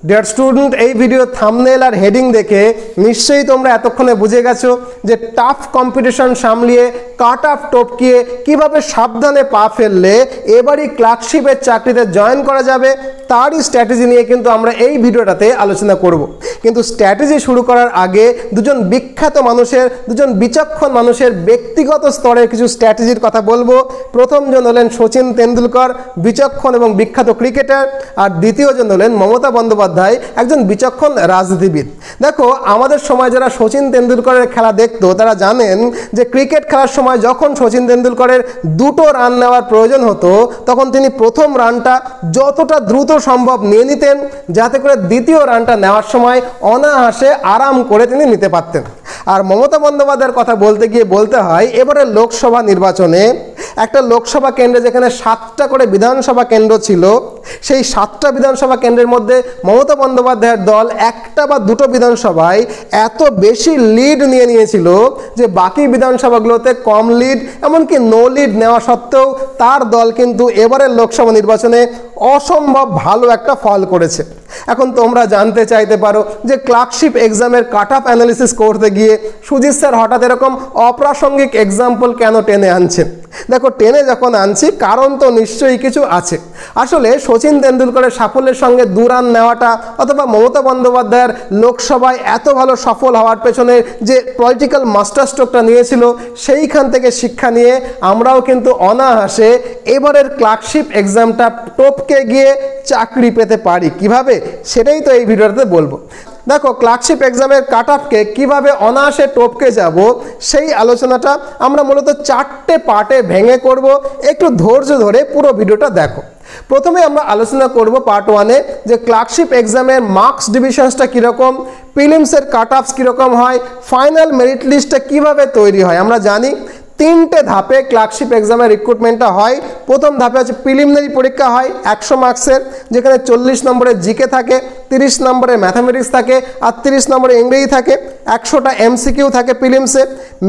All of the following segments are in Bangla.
ডিয়ার স্টুডেন্ট, এই ভিডিও থাম্বনেল আর হেডিং দেখে নিশ্চয়ই তোমরা এতক্ষণে বুঝে গেছো যে টাফ কম্পিটিশন সামলিয়ে কাট অফ টপকিয়ে কিভাবে সাবধানে পা ফেললে এবারই ক্লার্কশিপের চাকরিতে জয়েন করা যাবে তারই স্ট্র্যাটেজি নিয়ে কিন্তু আমরা এই ভিডিওটাতে আলোচনা করব। কিন্তু স্ট্র্যাটেজি শুরু করার আগে দুজন বিখ্যাত মানুষের, দুজন বিচক্ষণ মানুষের ব্যক্তিগত স্তরের কিছু স্ট্র্যাটেজির কথা বলবো। প্রথমজন হলেন শচীন তেন্ডুলকর, বিচক্ষণ এবং বিখ্যাত ক্রিকেটার, আর দ্বিতীয়জন হলেন মমতা বন্দ্যোপাধ্যায়, একজন বিচক্ষণ রাজনীতিবিদ। দেখো, আমাদের সময় যারা শচীন তেন্ডুলকরের খেলা দেখতো তারা জানেন যে ক্রিকেট খেলার সময় যখন শচীন তেন্ডুলকরের দুটো রান নেওয়ার প্রয়োজন হতো তখন তিনি প্রথম রানটা যতটা দ্রুত সম্ভব নিয়ে নিতেন যাতে করে দ্বিতীয় রানটা নেওয়ার সময় অনায়াসে আরাম করে তিনি নিতে পারতেন। আর মমতা বন্দ্যোপাধ্যায়ের কথা বলতে গিয়ে বলতে হয় এবারে লোকসভা নির্বাচনে একটা লোকসভা কেন্দ্রে যেখানে 7টা করে বিধানসভা কেন্দ্র ছিল, সেই 7টা বিধানসভা কেন্দ্রের মধ্যে মমতা বন্দ্যোপাধ্যায়ের দল একটা বা দুটো বিধানসভায় এত বেশি লিড নিয়ে নিয়েছিল যে বাকি বিধানসভাগুলোতে কম লিড, এমনকি নো লিড নেওয়া সত্ত্বেও তার দল কিন্তু এবারের লোকসভা নির্বাচনে অসম্ভব ভালো একটা ফল করেছে। এখন তোমরা জানতে চাইতে পারো যে ক্লার্কশিপ এক্সামের কাট অফ অ্যানালিসিস করতে গিয়ে সুজিত স্যার হঠাৎ এরকম অপ্রাসঙ্গিক এক্সাম্পল কেন টেনে আনছেন? দেখো, টেনে যখন আনছি কারণ তো নিশ্চয়ই কিছু আছে। আসলে শচীন তেন্ডুলকরের সাফল্যের সঙ্গে 2 রান নেওয়াটা অথবা মমতা বন্দ্যোপাধ্যায়ের লোকসভায় এত ভালো সফল হওয়ার পেছনে যে পলিটিক্যাল মাস্টার স্ট্রোকটা নিয়েছিল সেইখান থেকে শিক্ষা নিয়ে আমরাও কিন্তু অনায়াসে এবারের ক্লার্কশিপ এক্সামটা টপকে গিয়ে চাকরি পেতে পারি। কিভাবে, সেটাই তো এই ভিডিওটাতে বলবো। দেখো, ক্লার্কশিপ এক্সামের কাট অফকে কীভাবে অনায়াসে টপকে যাব সেই আলোচনাটা আমরা মূলত 4টে পার্টে ভেঙে করব। একটু ধৈর্য ধরে পুরো ভিডিওটা দেখো। প্রথমে আমরা আলোচনা করব পার্ট 1-এ যে ক্লার্কশিপ এক্সামের মার্কস ডিভিশনসটা কীরকম, প্রিলিমসের কাট অফস কীরকম হয়, ফাইনাল মেরিট লিস্টটা কীভাবে তৈরি হয়। আমরা জানি 3টে ধাপে ক্লার্কশিপ এক্সামের রিক্রুটমেন্টটা হয়। প্রথম ধাপে হচ্ছে প্রিলিমিনারি পরীক্ষা হয় 100 মার্কসের, যেখানে 40 নম্বরের জিকে থাকে, 30 নম্বরের ম্যাথামেটিক্স থাকে, আর 30 নম্বরের ইংরেজি থাকে। 100টা এমসিকিউ থাকে প্রিলিমসে।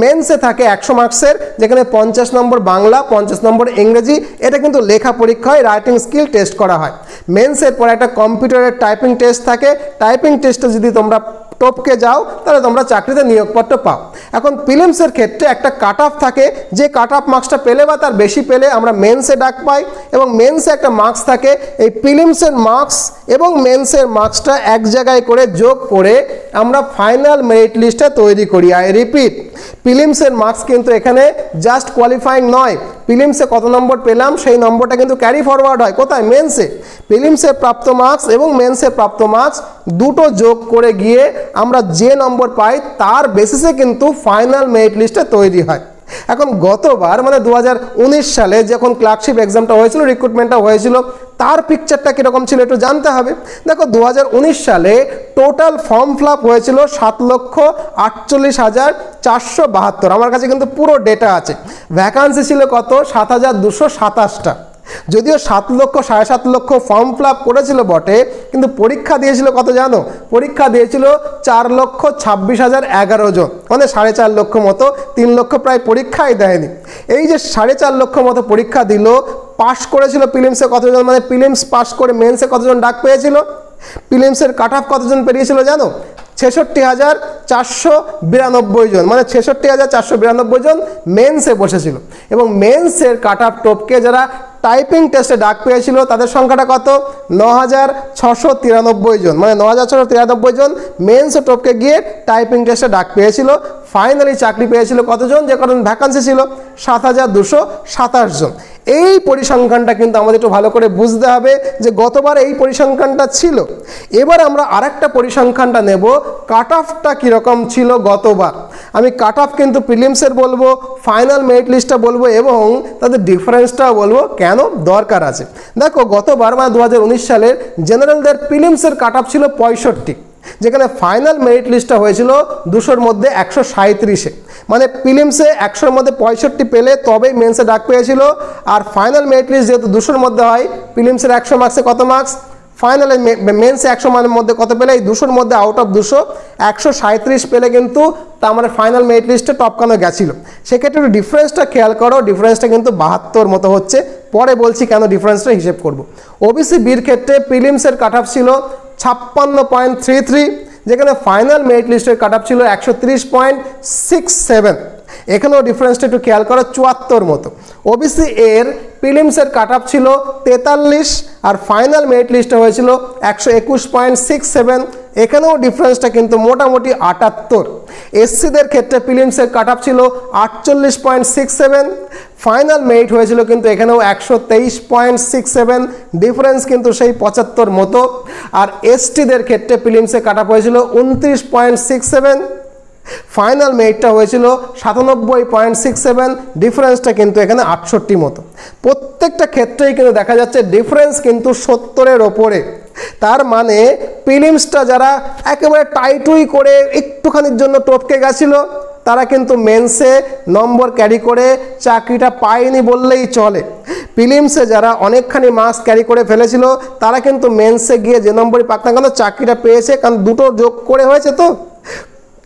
মেন্সে থাকে 100 মার্কসের, যেখানে 50 নম্বর বাংলা, 50 নম্বর ইংরেজি। এটা কিন্তু লেখা পরীক্ষা হয়, রাইটিং স্কিল টেস্ট করা হয়। মেন্সের পরে একটা কম্পিউটারের টাইপিং টেস্ট থাকে। টাইপিং টেস্টে যদি তোমরা টপকে যাও তাহলে তোমরা চাকরিতে নিয়োগপত্র পাও। এখন প্রিলিমসের ক্ষেত্রে একটা কাট অফ থাকে, যে কাট অফ মার্কসটা পেলে বা তার বেশি পেলে আমরা মেন্সে ডাক পাই, এবং মেন্সে একটা মার্কস থাকে। এই প্রিলিমসের মার্কস এবং মেন্সের মার্কসটা এক জায়গায় করে যোগ করে আমরা ফাইনাল মেরিট লিস্টটা তৈরি করি। আই রিপিট, প্রিলিমসের মার্কস কিন্তু এখানে জাস্ট কোয়ালিফাইং নয়। প্রিলিমসে কত নম্বর পেলাম সেই নম্বরটা কিন্তু ক্যারি ফরওয়ার্ড হয় কোথায়? মেন্সে। প্রিলিমসের প্রাপ্ত মার্কস এবং মেন্সের প্রাপ্ত মার্কস দুটো যোগ করে গিয়ে আমরা যে নম্বর পাই তার বেসিসে কিন্তু ফাইনাল মেরিট লিস্টটা তৈরি হয়। এখন গতবার মানে 2019 সালে যখন ক্লার্কশিপ এক্সামটা হয়েছিল, রিক্রুটমেন্টটা হয়েছিল, তার পিকচারটা কীরকম ছিল একটু জানতে হবে। দেখো, 2019 সালে টোটাল ফর্ম ফিল আপ হয়েছিল 7,48,472। আমার কাছে কিন্তু পুরো ডেটা আছে। ভ্যাকান্সি ছিল কত? 7,227টা। যদিও 7 লক্ষ 7.5 লক্ষ ফর্ম ফিল আপ করেছিল বটে, কিন্তু পরীক্ষা দিয়েছিল কত জানো? পরীক্ষা দিয়েছিল 4,26,011 জন, মানে 4.5 লক্ষ মতো। 3 লক্ষ প্রায় পরীক্ষাই দেয়নি। এই যে 4.5 লক্ষ মতো পরীক্ষা দিল, পাস করেছিল প্রিলিমসে কতজন? মানে প্রিলিমস পাস করে মেন্সে কতজন ডাক পেয়েছিল? প্রিলিমসের কাট অফ কতজন পেরিয়েছিল জানো? 66,492 জন, মানে 66,492 জন মেন্সে বসেছিল। এবং মেন্সের কাট অফ টপকে যারা টাইপিং টেস্টে ডাক পেয়েছিল তাদের সংখ্যাটা কত? 9,693 জন, মানে 9,693 জন মেন্সে টপকে গিয়ে টাইপিং টেস্টে ডাক পেয়েছিল। ফাইনালি চাকরি পেয়েছিল কতজন? যে কারণ ভ্যাকান্সি ছিল 7,227 জন। এই পরিসংখ্যানটা কিন্তু আমাদের একটু ভালো করে বুঝতে হবে যে গতবার এই পরিসংখ্যানটা ছিল। এবার আমরা আরেকটা পরিসংখ্যানটা নেব, কাট অফটা কীরকম ছিল গতবার। আমি কাট অফ কিন্তু প্রিলিমসের বলবো, ফাইনাল মেরিট লিস্টটা বলবো এবং তাদের ডিফারেন্সটাও বলবো কেন দরকার আছে। দেখো, গতবার মানে 2019 সালের জেনারেলদের প্রিলিমসের কাট অফ ছিল 65, যেখানে ফাইনাল মেরিট লিস্টটা হয়েছিল 200-র মধ্যে 137-এ। মানে প্রিলিমসে 100-র মধ্যে 65 পেলে তবেই মেন্সে ডাক পেয়েছিল। আর ফাইনাল মেরিট লিস্ট যেহেতু 200-র মধ্যে হয়, প্রিলিমসের 100 মার্কসে কত মার্কস, ফাইনালে মেন্সে 100 মানের মধ্যে কত পেলে? এই 200-র মধ্যে আউট অফ 200 137 পেলে কিন্তু তা আমার ফাইনাল মেরিট লিস্টে টপকানো গেছিল। সেক্ষেত্রে একটু ডিফারেন্সটা খেয়াল করো, ডিফারেন্সটা কিন্তু 72 মতো হচ্ছে। পরে বলছি কেন ডিফারেন্সটা হিসেব করব। ওবিসি বির ক্ষেত্রে প্রিলিমসের কাট অফ ছিল 56.33, যেখানে ফাইনাল মেরিট লিস্টের কাট অফ ছিল 130.67। এখানেও ডিফারেন্সটা একটু খেয়াল করো, 74 মতো। ওবিসি এর প্রিলিমসের কাট অফ ছিল 43 আর ফাইনাল মেরিট লিস্টে হয়েছিল 121.67। এখানেও ডিফারেন্সটা কিন্তু মোটামুটি 78। এসসিদের ক্ষেত্রে প্রিলিমসের কাট অফ ছিল 48.67, ফাইনাল মেরিট হয়েছিল কিন্তু এখানেও 123.67, ডিফারেন্স কিন্তু সেই 75 মতো। আর এসটিদের ক্ষেত্রে প্রিলিমসের কাট অফ হয়েছিল 29.67, ফাইনাল মেরিটটা হয়েছিল 97.67, ডিফারেন্সটা কিন্তু এখানে 68 মতো। প্রত্যেকটা ক্ষেত্রেই কিন্তু দেখা যাচ্ছে ডিফারেন্স কিন্তু 70-এর ওপরে। তার মানে প্রিলিমসটা যারা একেবারে টাইটুই করে একটুখানির জন্য টপকে গেছিল, তারা কিন্তু মেন্সে নম্বর ক্যারি করে চাকরিটা পায়নি বললেই চলে। প্রিলিমসে যারা অনেকখানি মার্কস ক্যারি করে ফেলেছিল, তারা কিন্তু মেন্সে গিয়ে যে নম্বরই পাক না কেন চাকরিটা পেয়েছে, কারণ দুটো যোগ করে হয়েছে। তো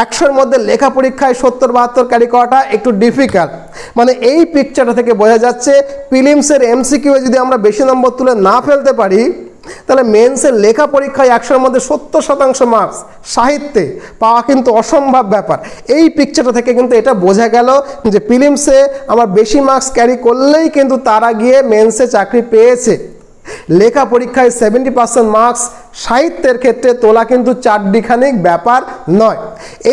100-এর মধ্যে লেখা পরীক্ষায় 70-72 ক্যারি করাটা একটু ডিফিকাল্ট। মানে এই পিকচারটা থেকে বোঝা যাচ্ছে প্রিলিমসের এমসিকিউ যদি আমরা বেশি নম্বর তুলে না ফেলতে পারি, তাহলে মেন্সের লেখা পরীক্ষায় 100-এর মধ্যে 70% মার্কস সাহিত্যে পাওয়া কিন্তু অসম্ভব ব্যাপার। এই পিকচারটা থেকে কিন্তু এটা বোঝা গেল যে প্রিলিমসে আমার বেশি মার্কস ক্যারি করলেই কিন্তু তারা গিয়ে মেন্সে চাকরি পেয়েছে। লেখা পরীক্ষায় 70% মার্কস সাহিত্যের ক্ষেত্রে তোলা কিন্তু চারটিখানিক ব্যাপার নয়।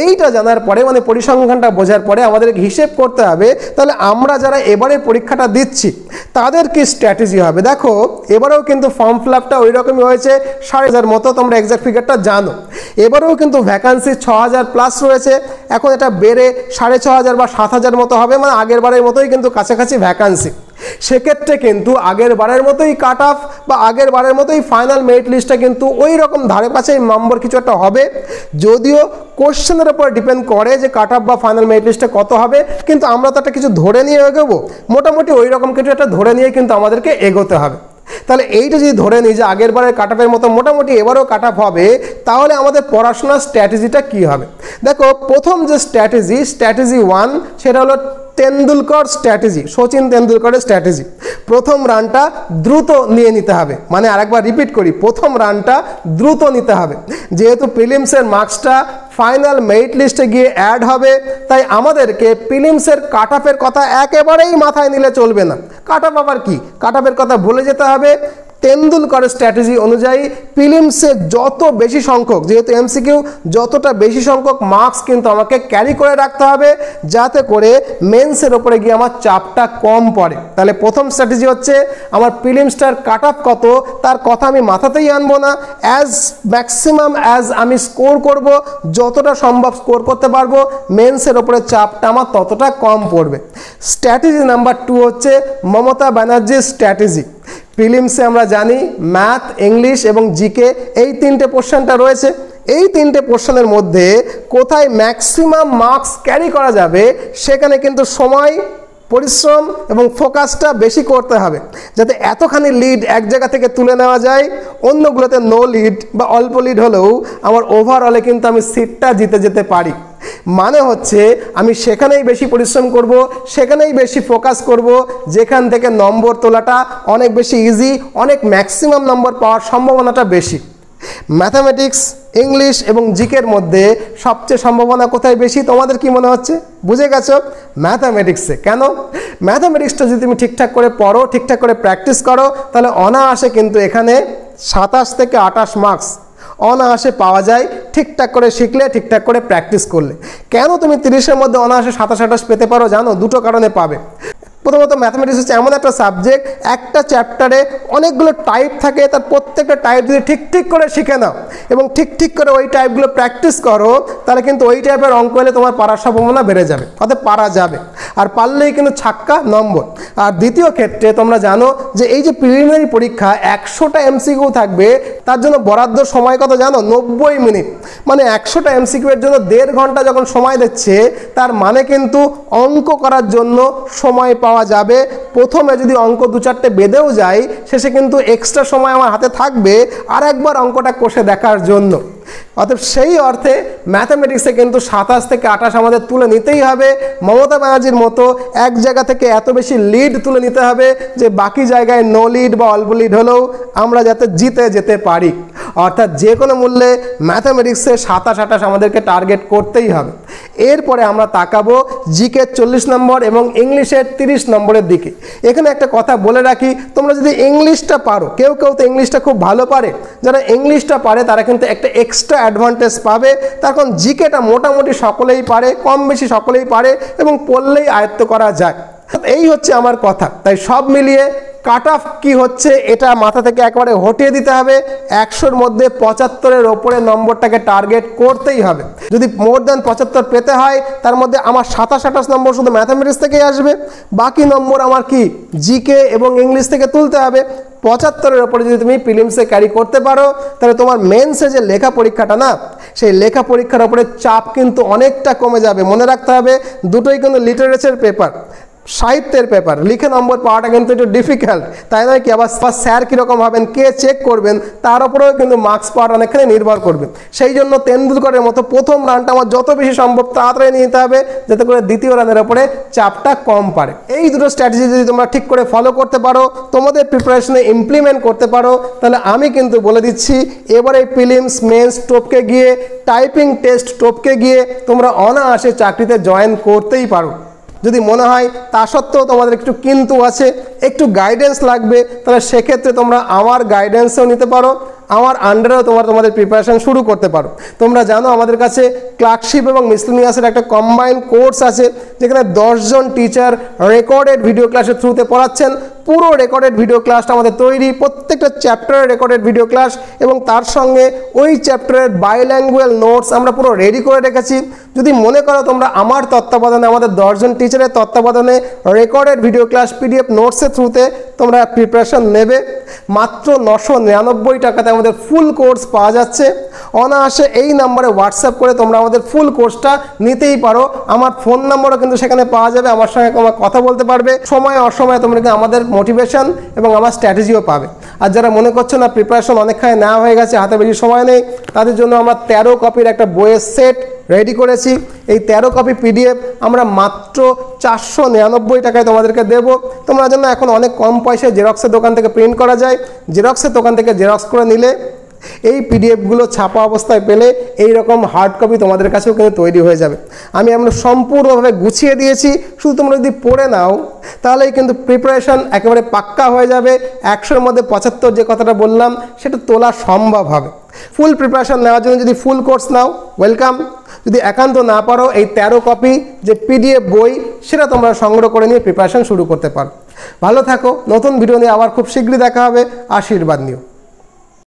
এইটা জানার পরে মানে পরিসংখ্যানটা বোঝার পরে আমাদের হিসেব করতে হবে তাহলে আমরা যারা এবারে পরীক্ষাটা দিচ্ছি তাদের কি স্ট্র্যাটেজি হবে। দেখো এবারেও কিন্তু ফর্ম ফিল আপটা ওই রকমই হয়েছে 5,500 মতো, তোমরা এক্সাক্ট ফিগারটা জানো। এবারেও কিন্তু ভ্যাকান্সি 6,000 প্লাস রয়েছে, এখন এটা বেড়ে 6,500 বা 7,000 মতো হবে, মানে আগের বারের মতোই কিন্তু কাছাকাছি ভ্যাকান্সি। সেক্ষেত্রে কিন্তু আগের বারের মতোই কাট অফ বা আগের বারের মতোই ফাইনাল মেরিট লিস্টটা কিন্তু ওই রকম ধারে কাছে নম্বর কিছু একটা হবে, যদিও কোশ্চেনের উপর ডিপেন্ড করে যে কাট অফ বা ফাইনাল মেরিট লিস্টটা কত হবে, কিন্তু আমরা তো একটা কিছু ধরে নিয়ে এগোবো, মোটামুটি ওই রকম কিছু একটা ধরে নিয়ে কিন্তু আমাদেরকে এগোতে হবে। তাহলে এইটা যদি ধরে নিই যে আগের বারের কাট অফের মতো মোটামুটি এবারও কাট অফ হবে, তাহলে আমাদের পড়াশোনার স্ট্র্যাটেজিটা কী হবে। দেখো প্রথম যে স্ট্র্যাটেজি 1 সেটা হলো তেন্ডুলকর স্ট্র্যাটেজি, সচিন তেন্ডুলকরের স্ট্র্যাটেজি। প্রথম রানটা দ্রুত নিয়ে নিতে হবে, মানে আরেকবার রিপিট করি, প্রথম রানটা দ্রুত নিতে হবে। যেহেতু প্রিলিমসের মার্কসটা ফাইনাল মেরিট লিস্টে গিয়ে অ্যাড হবে, তাই আমাদেরকে প্রিলিমসের কাট অফের কথা একেবারেই মাথায় নিলে চলবে না। কাট অফ আবার কি, কাট অফের কথা ভুলে যেতে হবে। তেন্ডুলকরের স্ট্র্যাটেজি অনুযায়ী প্রিলিমসে যত বেশি সংখ্যক, যেহেতু এমসিকিউ, যতটা বেশি সংখ্যক মার্কস কিন্তু আমাকে ক্যারি করে রাখতে হবে, যাতে করে মেন্সের ওপরে গিয়ে আমার চাপটা কম পড়ে। তাহলে প্রথম স্ট্র্যাটেজি হচ্ছে আমার প্রিলিমসটার কাট অফ কত তার কথা আমি মাথাতেই আনবো না, অ্যাজ ম্যাক্সিমাম অ্যাজ আমি স্কোর করব, যতটা সম্ভব স্কোর করতে পারবো, মেন্সের ওপরে চাপটা আমার ততটা কম পড়বে। স্ট্র্যাটেজি নাম্বার 2 হচ্ছে মমতা ব্যানার্জির স্ট্র্যাটেজি। প্রিলিমসে আমরা জানি ম্যাথ, ইংলিশ এবং জিকে এই 3টে পোর্শনটা রয়েছে। এই 3টে পোর্শনের মধ্যে কোথায় ম্যাক্সিমাম মার্কস ক্যারি করা যাবে সেখানে কিন্তু সময়, পরিশ্রম এবং ফোকাসটা বেশি করতে হবে, যাতে এতখানি লিড এক জায়গা থেকে তুলে নেওয়া যায়, অন্যগুলোতে নো লিড বা অল্প লিড হলেও আমার ওভারঅলে কিন্তু আমি সিটটা জিতে যেতে পারি। মানে হচ্ছে আমি সেখানেই বেশি পরিশ্রম করব, সেখানেই বেশি ফোকাস করব, যেখান থেকে নম্বর তোলাটা অনেক বেশি ইজি, অনেক ম্যাক্সিমাম নম্বর পাওয়ার সম্ভাবনাটা বেশি। ম্যাথামেটিক্স, ইংলিশ এবং জিকের মধ্যে সবচেয়ে সম্ভাবনা কোথায় বেশি তোমাদের কি মনে হচ্ছে? বুঝে গেছো? ম্যাথামেটিক্সে। কেন? ম্যাথামেটিক্সটা যদি তুমি ঠিকঠাক করে পড়ো, ঠিকঠাক করে প্র্যাকটিস করো, তাহলে অনায়াসে কিন্তু এখানে 27 থেকে 28 মার্কস অনায়াসে পাওয়া যায়, ঠিকঠাক করে শিখলে, ঠিকঠাক করে প্র্যাকটিস করলে। কেন তুমি 30-এর মধ্যে অনায়াসে 27-28 পেতে পারো জানো? দুটো কারণে পাবে। প্রথমত ম্যাথামেটিক্স হচ্ছে এমন একটা সাবজেক্ট, একটা চ্যাপ্টারে অনেকগুলো টাইপ থাকে, তার প্রত্যেকটা টাইপ যদি ঠিক করে শিখে নাও এবং ঠিক করে ওই টাইপগুলো প্র্যাকটিস করো, তাহলে কিন্তু ওই টাইপের অঙ্ক হলে তোমার পারার সম্ভাবনা বেড়ে যাবে, অর্থাৎ পারা যাবে, আর পারলেই কিন্তু ছাক্কা নম্বর। আর দ্বিতীয় ক্ষেত্রে তোমরা জানো যে এই যে প্রিলিমিনারি পরীক্ষা 100টা এমসিকিউ থাকবে, তার জন্য বরাদ্দ সময় কত জানো? 90 মিনিট। মানে 100টা এমসিকিউ এর জন্য 1.5 ঘন্টা যখন সময় দিচ্ছে, তার মানে কিন্তু অঙ্ক করার জন্য সময় পাওয়া যাবে। প্রথমে যদি অঙ্ক 2-4টে বেঁধেও যায়, শেষে কিন্তু এক্সট্রা সময় আমার হাতে থাকবে আর একবার অঙ্কটা কষে দেখার জন্য। অতএব সেই অর্থে ম্যাথামেটিক্সে কিন্তু 27 থেকে 28 আমাদের তুলে নিতেই হবে। মমতা ব্যানার্জির মতো এক জায়গা থেকে এত বেশি লিড তুলে নিতে হবে যে বাকি জায়গায় নো লিড বা অল্প লিড হলেও আমরা যাতে জিতে যেতে পারি। অর্থাৎ যে কোনো মূল্যে ম্যাথামেটিক্সে 27-28 আমাদেরকে টার্গেট করতেই হবে। এরপরে আমরা তাকাবো জিকে 40 নম্বর এবং ইংলিশের 30 নম্বরের দিকে। এখানে একটা কথা বলে রাখি, তোমরা যদি ইংলিশটা পারো, কেউ কেউ তো ইংলিশটা খুব ভালো পারে, যারা ইংলিশটা পারে তারা কিন্তু একটা এক্সট্রা অ্যাডভান্টেজ পাবে। তার কারণ জিকেটা মোটামুটি সকলেই পারে, কম বেশি সকলেই পারে এবং পড়লেই আয়ত্ত করা যায়। এই হচ্ছে আমার কথা। তাই সব মিলিয়ে কাট অফ কী হচ্ছে এটা মাথা থেকে একবারে হটিয়ে দিতে হবে। 100-র মধ্যে 75-এর ওপরে নম্বরটাকে টার্গেট করতেই হবে। যদি মোর দ্যান 75 পেতে হয়, তার মধ্যে আমার 27-28 নম্বর শুধু ম্যাথামেটিক্স থেকেই আসবে, বাকি নম্বর আমার কি জিকে এবং ইংলিশ থেকে তুলতে হবে। 75-এর ওপরে যদি তুমি প্রিলিমসে ক্যারি করতে পারো, তাহলে তোমার মেন্সে যে লেখা পরীক্ষাটা না, সেই লেখা পরীক্ষার ওপরে চাপ কিন্তু অনেকটা কমে যাবে। মনে রাখতে হবে দুটোই কিন্তু লিটারেচার পেপার, সাহিত্যের পেপার, লিখে নম্বর পাওয়াটা কিন্তু একটু ডিফিকাল্ট, তাই নয় কি? আবার স্যার কীরকম হবেন, কে চেক করবেন, তার উপরেও কিন্তু মার্কস পাওয়াটা অনেকখানি নির্ভর করবে। সেই জন্য তেন্ডুলকরের মতো প্রথম রানটা আমার যত বেশি সম্ভব তাড়াতাড়ি নিয়ে নিতে হবে, যাতে করে দ্বিতীয় রানের ওপরে চাপটা কম পারে। এই দুটো স্ট্র্যাটেজি যদি তোমরা ঠিক করে ফলো করতে পারো, তোমাদের প্রিপারেশনে ইমপ্লিমেন্ট করতে পারো, তাহলে আমি কিন্তু বলে দিচ্ছি এবারে প্রিলিমস মেন্স টপকে গিয়ে, টাইপিং টেস্ট টপকে গিয়ে তোমরা অনায়াসে চাকরিতে জয়েন করতেই পারো। যদি মনে হয় তা সত্ত্বেও তোমাদের একটু কিন্তু আছে, একটু গাইডেন্স লাগবে, তাহলে সেক্ষেত্রে তোমরা আমার গাইডেন্সও নিতে পারো, আমার আন্ডারেও তোমাদের প্রিপারেশন শুরু করতে পারো। তোমরা জানো আমাদের কাছে ক্লার্কশিপ এবং মিসলেনিয়াসের একটা কম্বাইন্ড কোর্স আছে, যেখানে 10 জন টিচার রেকর্ডেড ভিডিও ক্লাসের থ্রুতে পড়াচ্ছেন। পুরো রেকর্ডেড ভিডিও ক্লাসটা আমাদের তৈরি, প্রত্যেকটা চ্যাপ্টারের রেকর্ডেড ভিডিও ক্লাস এবং তার সঙ্গে ওই চ্যাপ্টারের বাইল্যাঙ্গুয়াল নোটস আমরা পুরো রেডি করে রেখেছি। যদি মনে করো তোমরা আমার তত্ত্বাবধানে, আমাদের 10 জন টিচারের তত্ত্বাবধানে রেকর্ডেড ভিডিও ক্লাস পিডিএফ নোটসের থ্রুতে তোমরা প্রিপারেশন নেবে, মাত্র 999 টাকাতে আমাদের ফুল কোর্স পাওয়া যাচ্ছে। অনায়াসে এই নাম্বারে হোয়াটসঅ্যাপ করে তোমরা আমাদের ফুল কোর্সটা নিতেই পারো। আমার ফোন নাম্বারও কিন্তু সেখানে পাওয়া যাবে, আমার সঙ্গে তোমরা কথা বলতে পারবে। সময় অসময়ে তোমরা কিন্তু আমাদের মোটিভেশন এবং আমার স্ট্র্যাটেজিও পাবে। আর যারা মনে করছো না প্রিপারেশন অনেকখানি নেওয়া হয়ে গেছে, হাতে বেশি সময় নেই, তাদের জন্য আমরা 13 কপির একটা বইয়ের সেট রেডি করেছি। এই 13 কপি পিডিএফ আমরা মাত্র 499 টাকায় তোমাদেরকে দেবো। তোমরা জন্য এখন অনেক কম পয়সায় জেরক্সের দোকান থেকে প্রিন্ট করা যায়, জেরক্সের দোকান থেকে জেরক্স করে নিলে এই পিডিএফগুলো ছাপা অবস্থায় পেলে এই রকম হার্ড কপি তোমাদের কাছেও কিন্তু তৈরি হয়ে যাবে। আমরা সম্পূর্ণভাবে গুছিয়ে দিয়েছি, শুধু তোমরা যদি পড়ে নাও তাহলেই কিন্তু প্রিপারেশন একেবারে পাক্কা হয়ে যাবে। 100-এর মধ্যে 75 যে কথাটা বললাম সেটা তোলা সম্ভব হবে। ফুল প্রিপারেশন নেওয়ার জন্য যদি ফুল কোর্স নাও, ওয়েলকাম। যদি একান্ত না পারো, এই 13 কপি যে পিডিএফ বই সেটা তোমরা সংগ্রহ করে নিয়ে প্রিপারেশন শুরু করতে পারো। ভালো থাকো, নতুন ভিডিও নিয়ে আবার খুব শীঘ্রই দেখা হবে। আশীর্বাদ নিও।